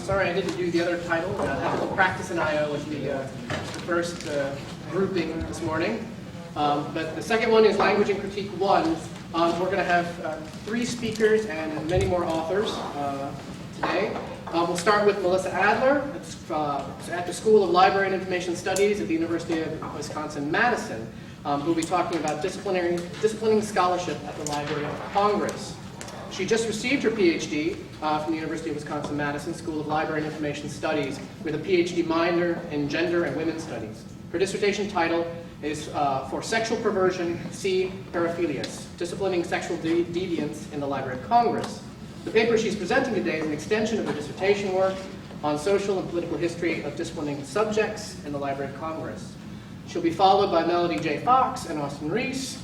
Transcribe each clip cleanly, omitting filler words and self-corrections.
Sorry I didn't do the other title. Ethical Practice in I/O was the first grouping this morning. But the second one is Language and Critique 1. We're going to have 3 speakers and many more authors today. We'll start with Melissa Adler at the School of Library and Information Studies at the University of Wisconsin-Madison, who will be talking about disciplining scholarship at the Library of Congress. She just received her PhD from the University of Wisconsin-Madison School of Library and Information Studies with a PhD minor in Gender and Women's Studies. Her dissertation title is For Sexual Perversion, See Paraphilias, Disciplining Sexual Deviance in the Library of Congress. The paper she's presenting today is an extension of her dissertation work on social and political history of disciplining subjects in the Library of Congress. She'll be followed by Melody J. Fox and Austin Reese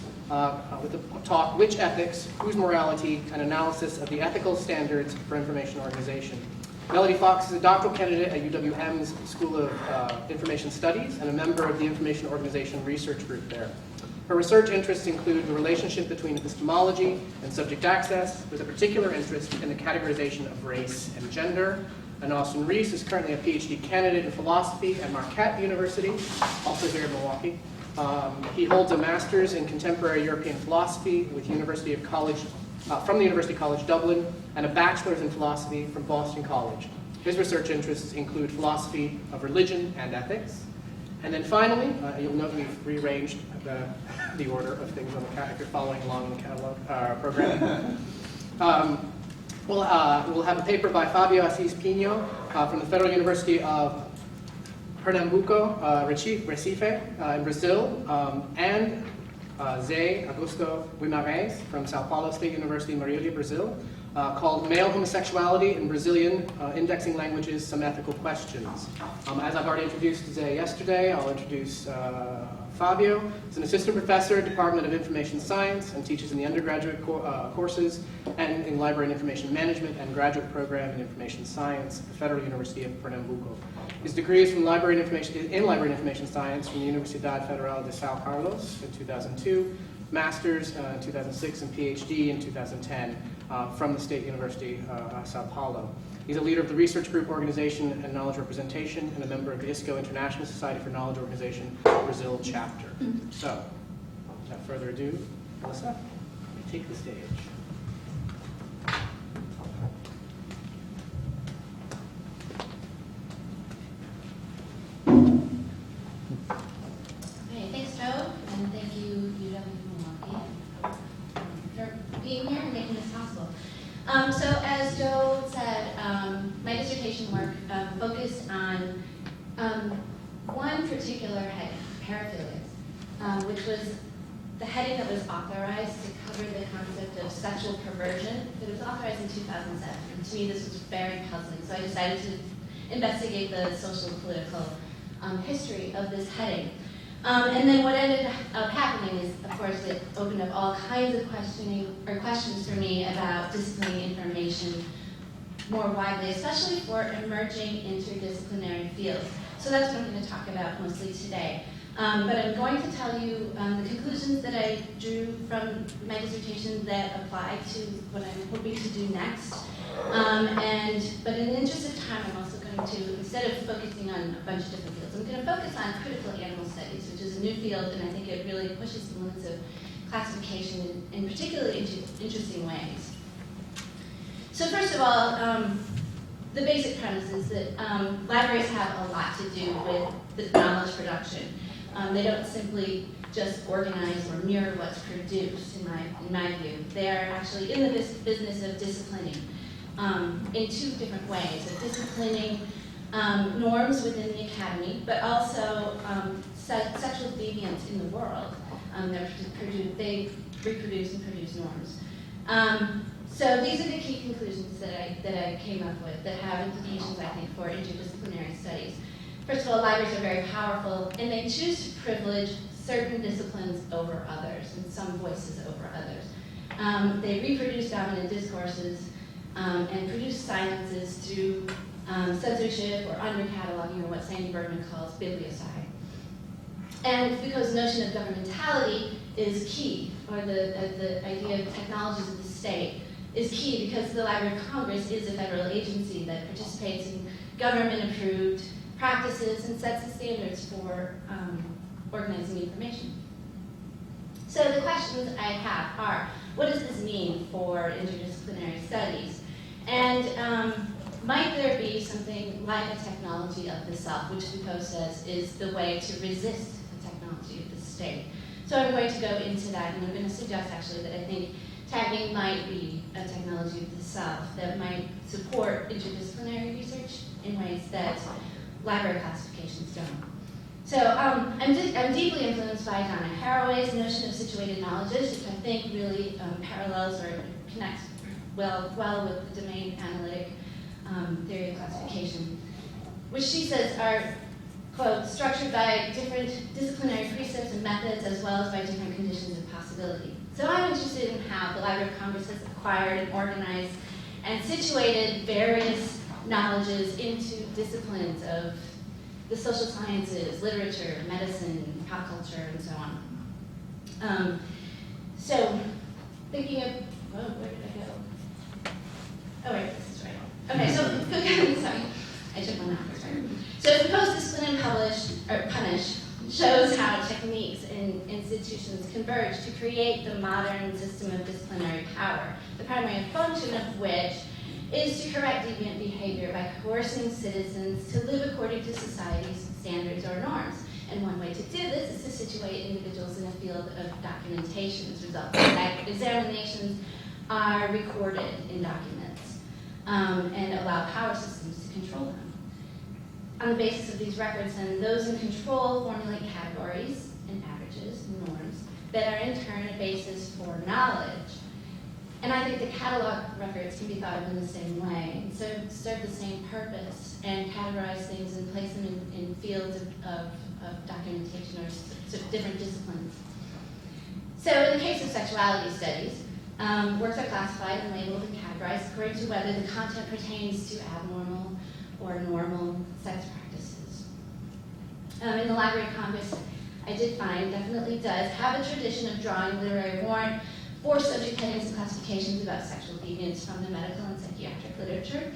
with the talk, Which Ethics, Whose Morality, an Analysis of the Ethical Standards for Information Organization. Melody Fox is a doctoral candidate at UWM's School of Information Studies and a member of the Information Organization Research Group there. Her research interests include the relationship between epistemology and subject access, with a particular interest in the categorization of race and gender. And Austin Reese is currently a PhD candidate in philosophy at Marquette University, also here in Milwaukee. He holds a master's in contemporary European philosophy with from the University College Dublin, and a bachelor's in philosophy from Boston College. His research interests include philosophy of religion and ethics. And then finally, you'll note we've rearranged the order of things on the catalog, if you're following along the catalog program. We'll have a paper by Fabio Assis Pinho from the Federal University of Pernambuco, Recife, in Brazil, and Zé Augusto Guimarães from Sao Paulo State University, Marília, Brazil, called Male Homosexuality in Brazilian Indexing Languages, Some Ethical Questions. As I've already introduced Zé yesterday, I'll introduce Fabio. He's an assistant professor at Department of Information Science and teaches in the undergraduate courses and in Library and Information Management and graduate program in Information Science at the Federal University of Pernambuco. His degree is from Library and Information Science from the Universidade Federal de São Carlos in 2002, master's in 2006, and PhD in 2010 from the State University of Sao Paulo. He's a leader of the Research Group Organization and Knowledge Representation and a member of the ISCO International Society for Knowledge Organization Brazil chapter. So, without further ado, Melissa, take the stage. Okay, thanks, Joe, and thank you, UW Milwaukee, for being here and making this possible. So as Joe said, my dissertation work focused on one particular heading, paraphilias, which was the heading that was authorized to cover the concept of sexual perversion. It was authorized in 2007, and to me this was very puzzling, so I decided to investigate the social and political history of this heading. And then what ended up happening is, of course, it opened up all kinds of questions for me about disciplining information more widely, especially for emerging interdisciplinary fields. So that's what I'm going to talk about mostly today. But I'm going to tell you the conclusions that I drew from my dissertation that apply to what I'm hoping to do next. But in the interest of time, I'm also going to, instead of focusing on a bunch of different fields, I'm going to focus on critical animal studies, which is a new field, and I think it really pushes the limits of classification in particularly interesting ways. So first of all, the basic premise is that libraries have a lot to do with the knowledge production. They don't simply just organize or mirror what's produced, in my view. They are actually in the business of disciplining in 2 different ways, of disciplining norms within the academy, but also sexual deviance in the world. They reproduce and produce norms. So these are the key conclusions that I came up with that have implications, I think, for interdisciplinary studies. First of all, libraries are very powerful, and they choose to privilege certain disciplines over others, and some voices over others. They reproduce dominant discourses and produce silences through censorship or under-cataloging, or what Sandy Bergman calls bibliocide. And because the notion of governmentality is key, or the idea of technologies of the state is key because the Library of Congress is a federal agency that participates in government-approved practices and sets the standards for organizing information. So the questions I have are, what does this mean for interdisciplinary studies? And might there be something like a technology of the self, which Foucault says is the way to resist the technology of the state? So I'm going to go into that, and I'm going to suggest actually that I think tagging might be a technology of the self that might support interdisciplinary research in ways that library classifications don't. So I'm deeply influenced by Donna Haraway's notion of situated knowledges, which I think really parallels or connects well with the domain analytic theory of classification, which she says are, quote, structured by different disciplinary precepts and methods as well as by different conditions of possibility. So I'm interested in how the Library of Congress has acquired and organized and situated various knowledges into disciplines of the social sciences, literature, medicine, pop culture, and so on. So thinking of, oh, where did I go? Oh, right, this is right. Okay, so Foucault, sorry, I took my numbers, right? So Foucault's Discipline and Punish shows how techniques in institutions converge to create the modern system of disciplinary power, the primary function of which is to correct deviant behavior by coercing citizens to live according to society's standards or norms. And one way to do this is to situate individuals in a field of documentation. As a result, examinations are recorded in documents and allow power systems to control them. On the basis of these records, then, those in control formulate categories and averages and norms that are in turn a basis for knowledge. And I think the catalog records can be thought of in the same way, and serve the same purpose, and categorize things and place them in fields of documentation or sort of different disciplines. So in the case of sexuality studies, works are classified and labeled and categorized according to whether the content pertains to abnormal or normal sex practices. In the Library of Congress, I did find, definitely does, have a tradition of drawing literary warrant for subject headings and classifications about sexual deviance from the medical and psychiatric literature.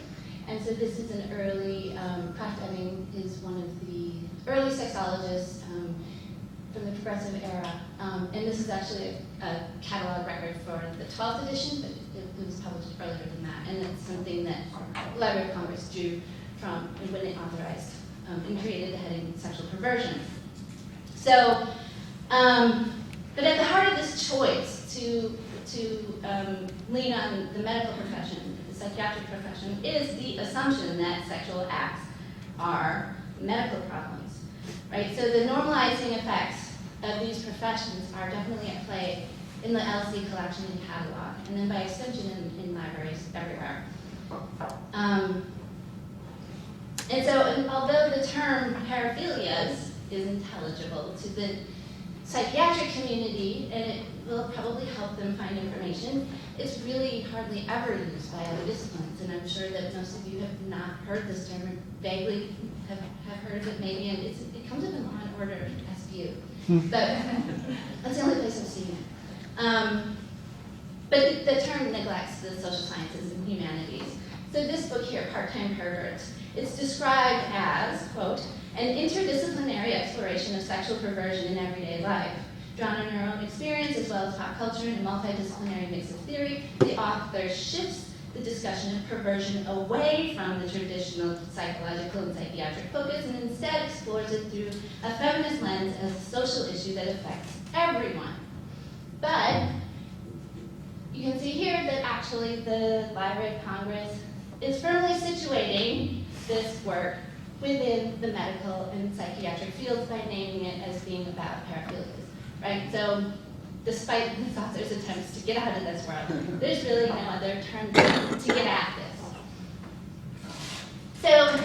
And so this is an early, Kraft Ebing is one of the early sexologists from the Progressive era. And this is actually a catalog record for the 12th edition, but it was published earlier than that. And it's something that the Library of Congress drew from when it authorized and created the heading sexual perversion. So, but at the heart of this choice to lean on the medical profession, the psychiatric profession, is the assumption that sexual acts are medical problems, right? So the normalizing effects of these professions are definitely at play in the LC collection and catalog, and then by extension in libraries everywhere. And so, although the term paraphilias is intelligible to the psychiatric community, and it will probably help them find information, it's really hardly ever used by other disciplines. And I'm sure that most of you have not heard this term, or vaguely have heard of it maybe, and it comes up in Law and Order SVU. But that's the only place I've seen it. But the term neglects the social sciences and humanities. So this book here, Part-Time Perverts, it's described as, quote, an interdisciplinary exploration of sexual perversion in everyday life. Drawn on her own experience as well as pop culture and a multidisciplinary mix of theory, the author shifts the discussion of perversion away from the traditional psychological and psychiatric focus and instead explores it through a feminist lens as a social issue that affects everyone. But you can see here that actually the Library of Congress is firmly situating this work within the medical and psychiatric fields by naming it as being about paraphilias, right? So despite this author's attempts to get out of this world, there's really no other term to get at this. So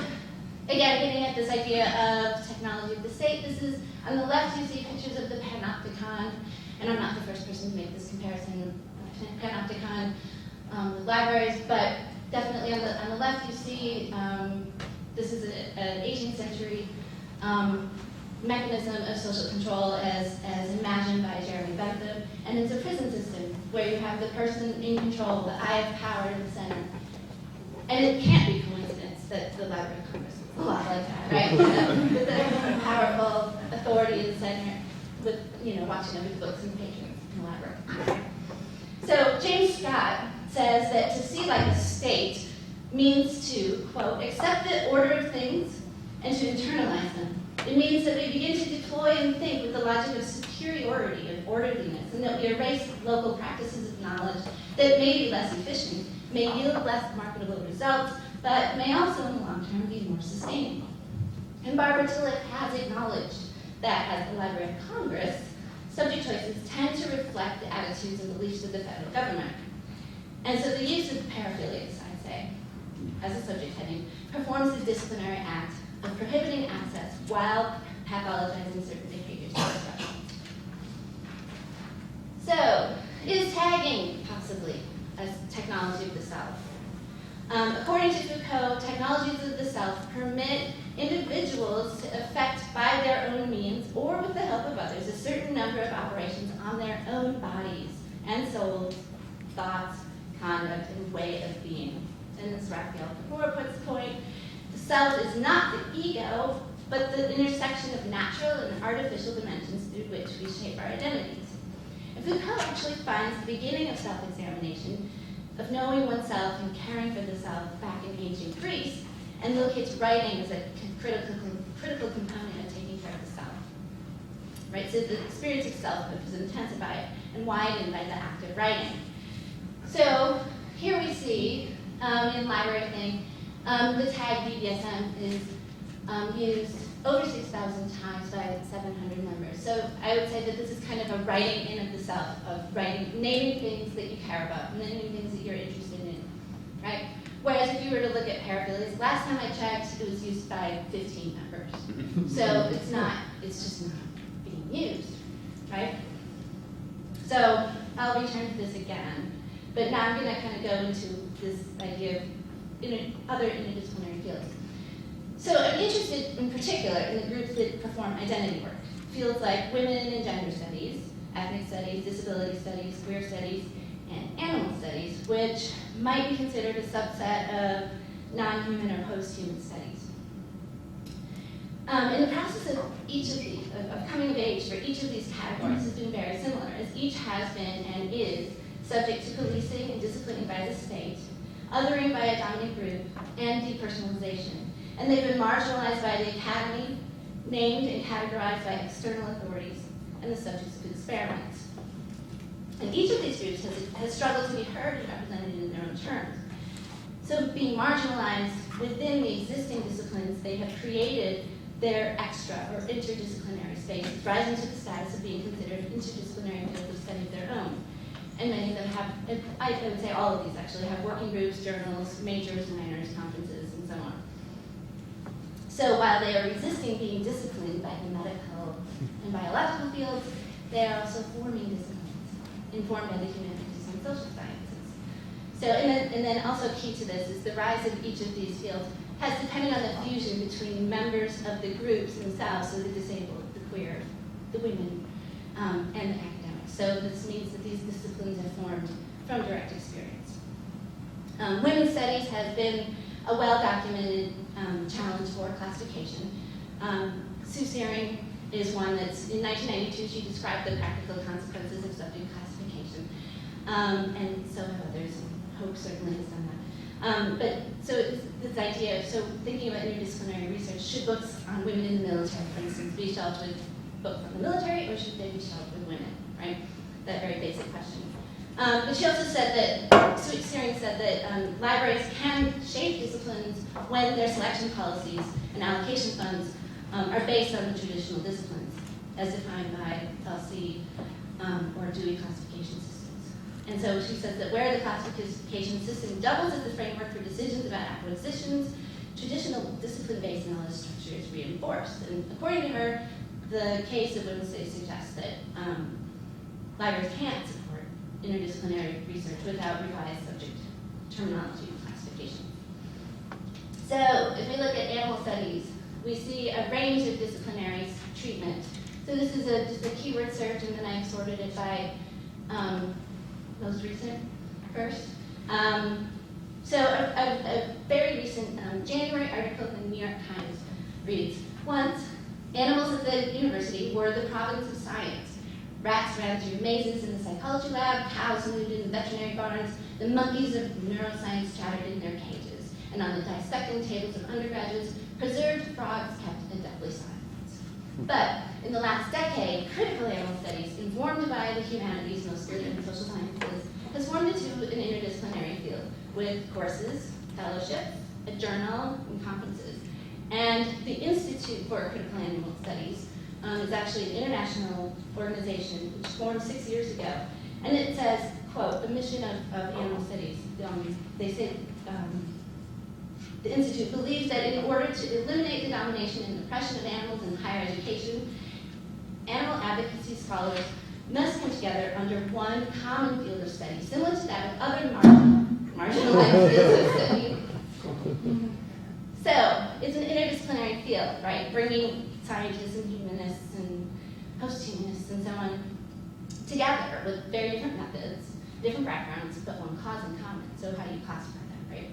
again, getting at this idea of technology of the state, this is, on the left you see pictures of the Panopticon, and I'm not the first person to make this comparison, Panopticon with libraries, but definitely on the left you see this is an 18th century mechanism of social control as imagined by Jeremy Bentham, and it's a prison system where you have the person in control, the eye of power in the center. And it can't be coincidence that the Library of Congress is a lot like that, right? With the powerful authority in the center, with, watching over the books and patrons in the library. So James Scott says that to see like a state means to, quote, accept the order of things and to internalize them. It means that we begin to deploy and think with the logic of superiority, of orderliness, and that we erase local practices of knowledge that may be less efficient, may yield less marketable results, but may also in the long term be more sustainable. And Barbara Tillett has acknowledged that as the Library of Congress, subject choices tend to reflect the attitudes and beliefs of the federal government. And so the use of paraphilias, I say, as a subject heading, performs the disciplinary act of prohibiting access while pathologizing certain behaviors or expressions. So, is tagging possibly a technology of the self? According to Foucault, technologies of the self permit individuals to effect by their own means or with the help of others a certain number of operations on their own bodies and souls, thoughts, conduct, and way of being. And as Raphael Kabor puts the point, the self is not the ego, but the intersection of natural and artificial dimensions through which we shape our identities. And Foucault actually finds the beginning of self-examination, of knowing oneself and caring for the self back in ancient Greece, and locates writing as a critical component of taking care of the self. Right? So the experience of selfhood is intensified and widened by the act of writing. So here we see in library thing, the tag BDSM is used over 6,000 times by 700 members. So I would say that this is kind of a writing in of the self, of writing, naming things that you care about, naming things that you're interested in, right? Whereas if you were to look at paraphilias, last time I checked, it was used by 15 members. So it's just not being used, right? So I'll return to this again, but now I'm gonna kind of go into this idea of other interdisciplinary fields. So I'm interested in particular in the groups that perform identity work. Fields like women and gender studies, ethnic studies, disability studies, queer studies, and animal studies, which might be considered a subset of non-human or post-human studies. In the process of each of these, of coming of age for each of these categories has been very similar, as each has been and is subject to policing and disciplining by the state, othering by a dominant group, and depersonalization. And they've been marginalized by the academy, named and categorized by external authorities, and the subjects of experiments. And each of these groups has struggled to be heard and represented in their own terms. So being marginalized within the existing disciplines, they have created their extra or interdisciplinary spaces, rising to the status of being considered interdisciplinary fields of study of their own. And many of them have, I would say all of these actually, have working groups, journals, majors, minors, conferences, and so on. So while they are resisting being disciplined by the medical and biological fields, they are also forming disciplines, informed by the humanities and social sciences. So, and then also key to this is the rise of each of these fields has depended on the fusion between members of the groups themselves, so the disabled, the queer, the women, and the academics. So this means that these disciplines have formed from direct experience. Women's studies has been a well-documented challenge for classification. Sue Searing is one that's, in 1992, she described the practical consequences of subject classification. And so have others, and Hope certainly has done that. But so it's this idea of, so thinking about interdisciplinary research, should books on women in the military, for instance, be shelved with books on the military, or should they be shelved with women, right? That very basic question. But she also said that, Sue Searing said that libraries can shape disciplines when their selection policies and allocation funds are based on the traditional disciplines, as defined by LC or Dewey classification systems. And so she says that where the classification system doubles as the framework for decisions about acquisitions, traditional discipline-based knowledge structure is reinforced. And according to her, the case of women's studies suggests that libraries can't support interdisciplinary research without revised subject terminology and classification. So if we look at animal studies, we see a range of disciplinary treatment. So this is just a keyword search, and then I've sorted it by most recent first. So a very recent January article in the New York Times reads, once, animals at the university were the province of science. Rats ran through mazes in the psychology lab, cows moved in the veterinary barns, the monkeys of neuroscience chattered in their cages, and on the dissecting tables of undergraduates, preserved frogs kept a deathly silence. But in the last decade, critical animal studies, informed by the humanities, mostly and social sciences, has formed into an interdisciplinary field with courses, fellowships, a journal, and conferences. And the Institute for Critical Animal Studies is actually an international organization which formed 6 years ago. And it says, quote, the mission of animal studies, they say, the Institute believes that in order to eliminate the domination and oppression of animals in higher education, animal advocacy scholars must come together under one common field of study, similar to that of other marginalized fields of study. So, it's an interdisciplinary field, right? Bringing scientists and humanists and post-humanists and so on together with very different methods, different backgrounds, but one cause in common. So how do you classify that, right?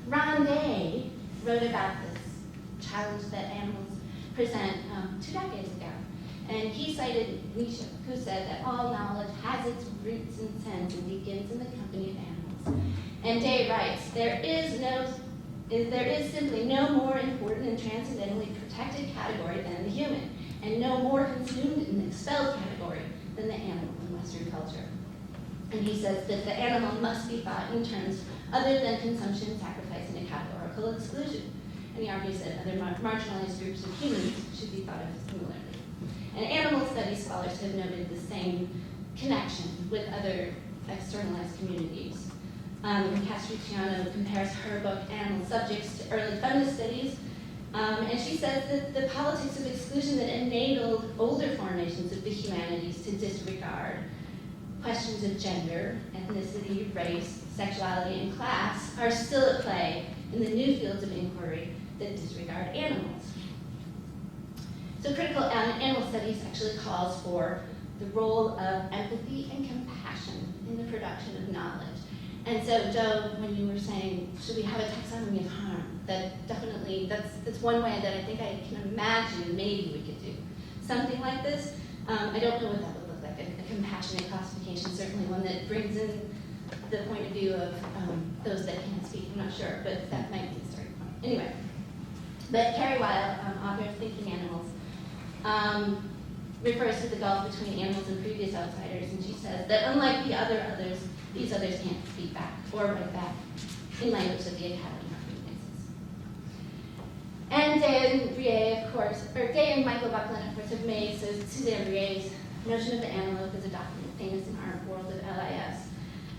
Ron Day wrote about this challenge that animals present 2 decades ago. And he cited Nietzsche, who said that all knowledge has its roots and sense and begins in the company of animals. And Day writes, there is simply no more important and transcendently protected category than the human, and no more consumed and expelled category than the animal in Western culture. And he says that the animal must be thought in terms other than consumption, sacrifice, and a categorical exclusion. And he argues that other marginalized groups of humans should be thought of similarly. And animal studies scholars have noted the same connection with other externalized communities. Castrucciano compares her book Animal Subjects to early feminist studies, and she says that the politics of exclusion that enabled older formations of the humanities to disregard questions of gender, ethnicity, race, sexuality, and class are still at play in the new fields of inquiry that disregard animals. So critical animal studies actually calls for the role of empathy and compassion in the production of knowledge. And so, Joe, when you were saying, should we have a taxonomy of harm, that definitely, that's one way that I think I can imagine maybe we could do something like this. I don't know what that would look like, a compassionate classification, certainly one that brings in the point of view of those that can't speak, I'm not sure, but that might be the starting point. Anyway, but Carrie Weil, author of Thinking Animals, refers to the gulf between animals and previous outsiders, and she says that unlike the others, these others can't speak back or write back in language that the Academy recognizes. And Day and Brier, of course, or Day and Michael Buckland, of course, have made Suzanne Brier's notion of the antelope as a document famous in our world of LIS.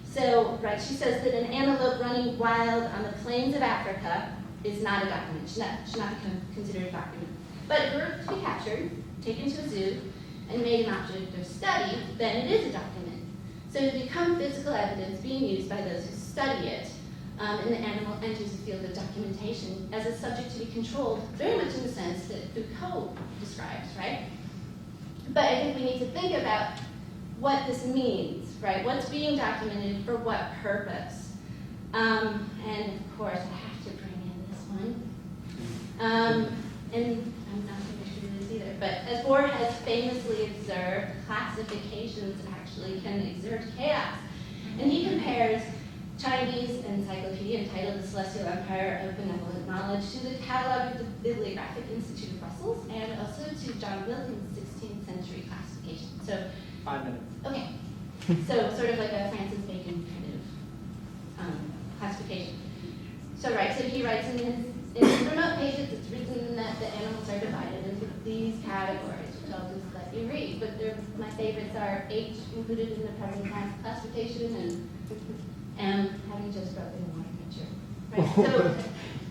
So, right, she says that an antelope running wild on the plains of Africa is not a document, should not be considered a document. But if it were to be captured, taken to a zoo, and made an object of study, then it is a document. So to become physical evidence being used by those who study it, and the animal enters the field of documentation as a subject to be controlled, very much in the sense that Foucault describes, right? But I think we need to think about what this means, right? What's being documented for what purpose? And of course, I have to bring in this one. And I'm not going to do this either, but as Bohr has famously observed, classifications actually can exert chaos. And he compares Chinese encyclopedia entitled The Celestial Empire of Benevolent Knowledge to the Catalog of the Bibliographic Institute of Brussels, and also to John Wilkins' 16th century classification. So 5 minutes. Okay, so sort of like a Francis Bacon kind of classification. So right, so he writes in his footnote pages, it's written that the animals are divided into these categories, which I'll just let you read. But my favorites are H, included in the present tense classification, and M, having just broken the water picture. Right, so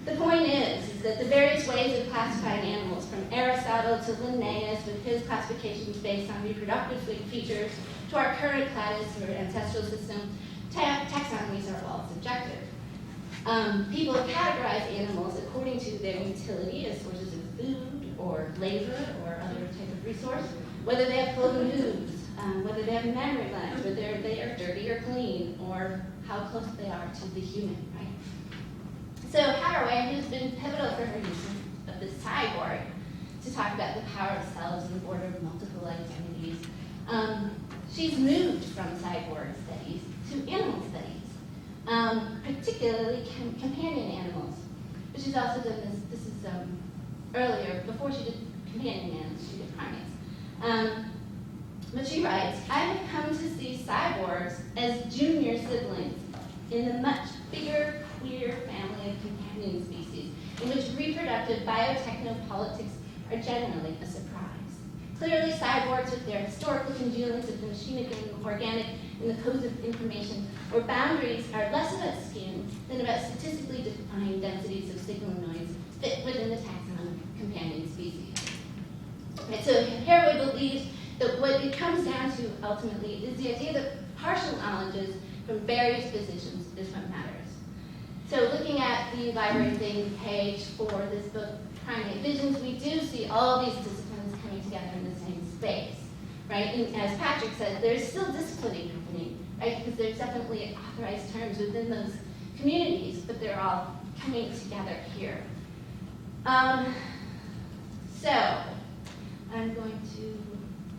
the point is that the various ways of classifying animals, from Aristotle to Linnaeus with his classifications based on reproductive features, to our current Cladis or ancestral system, taxonomies are all subjective. People categorize animals according to their utility as sources of food or labor or other type of resource, whether they have cloven hooves, whether they have memory lines, whether they are dirty or clean, or how close they are to the human, right? So Haraway, who's been pivotal for her use of this cyborg to talk about the power of selves and the border of multiple identities, she's moved from cyborg studies to animal studies, particularly companion animals. But she's also done this is earlier, before she did companion animals, she did primates. But she writes, I have come to see cyborgs as junior siblings in the much bigger, queer family of companion species, in which reproductive biotechnopolitics are generally a surprise. Clearly, cyborgs with their historical congealings of the machinic and organic in the codes of information or boundaries are less about skin than about statistically defined densities of signal noise fit within the taxon of companion species. Right, so Haraway believes that what it comes down to ultimately is the idea that partial knowledges from various positions is what matters. So looking at the library thing page for this book, Primate Visions, we do see all these disciplines coming together in the same space, right? And as Patrick said, there's still disciplining happening, right? Because there's definitely authorized terms within those communities, but they're all coming together here. So I'm going to,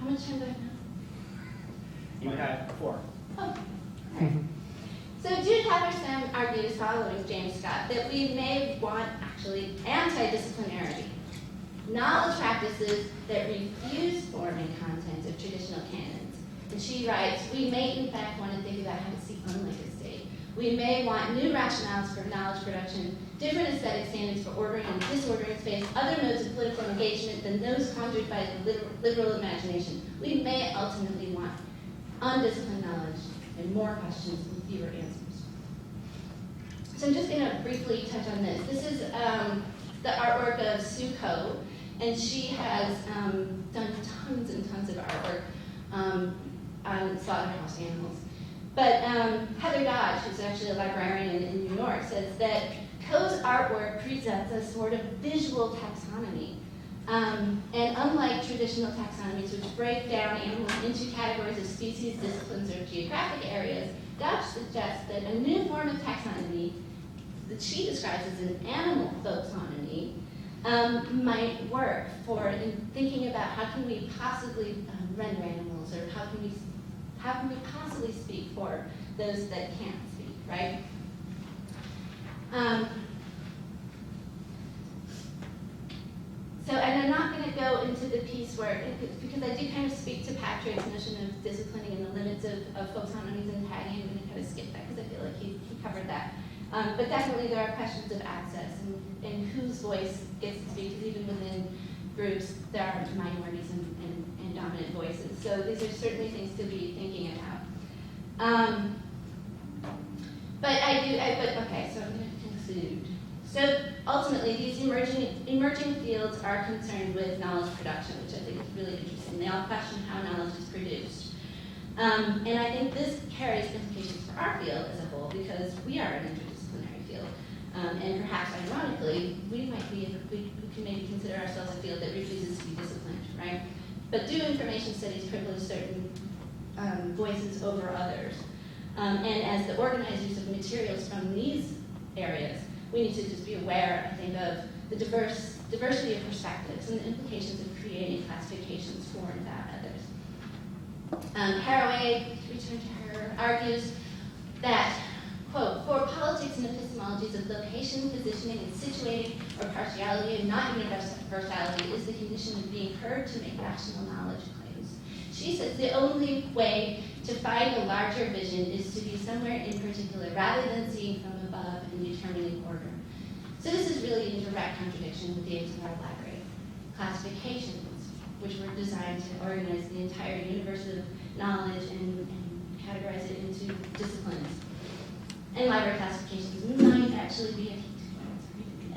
how much time do I have now? You had 4. Oh, all right. So Judith Heatherstone argues, following James Scott, that we may want actually anti-disciplinarity, knowledge practices that refuse form and content of traditional canons. And she writes, we may in fact want to think about how to seek unlike a state. We may want new rationales for knowledge production, different aesthetic standards for ordering and disordering space, other modes of political engagement than those conjured by the liberal imagination. We may ultimately want undisciplined knowledge and more questions with fewer answers. So I'm just going to briefly touch on this. This is the artwork of Sue Coe, and she has done tons and tons of artwork on slaughterhouse animals. But Heather Dodge, who's actually a librarian in New York, says that Coe's artwork presents a sort of visual taxonomy. And unlike traditional taxonomies, which break down animals into categories of species, disciplines, or geographic areas, Dodge suggests that a new form of taxonomy that she describes as an animal folksonomy might work for in thinking about how can we possibly render animals, or how can we possibly speak for those that can't speak, right? So, and I'm not going to go into the piece where, because I do kind of speak to Patrick's notion of disciplining and the limits of folksonomies and tagging. I'm going to kind of skip that because I feel like he covered that. But definitely there are questions of access and whose voice gets to speak, because even within groups there are minorities and dominant voices. So these are certainly things to be thinking about. Okay, so I'm going to conclude. So ultimately, these emerging fields are concerned with knowledge production, which I think is really interesting. They all question how knowledge is produced. And I think this carries implications for our field as a whole, because we are an interdisciplinary field. And perhaps ironically, we can maybe consider ourselves a field that refuses to be disciplined, right? But do information studies privilege certain voices over others? And as the organizers of materials from these areas, we need to just be aware, I think, of the diversity of perspectives and the implications of creating classifications for and about others. Haraway, to return to her, argues that, quote, for politics and epistemologies of location, positioning, and situating, or partiality, and not universality, is the condition of being heard to make rational knowledge claims. She says the only way to find a larger vision is to be somewhere in particular, rather than seeing from above and determining order. So this is really in direct contradiction with the aims of our library. Classifications, which were designed to organize the entire universe of knowledge and categorize it into disciplines. And library classifications might actually be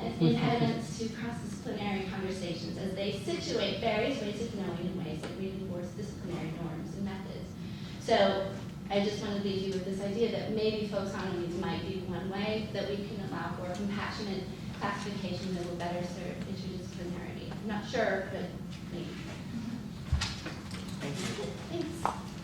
impediments to cross-disciplinary conversations as they situate various ways of knowing in ways that reinforce disciplinary norms and methods. So I just want to leave you with this idea that maybe folksonomies might be one way that we can allow for compassionate classification that will better serve interdisciplinarity. I'm not sure, but maybe. Thank you. Thanks.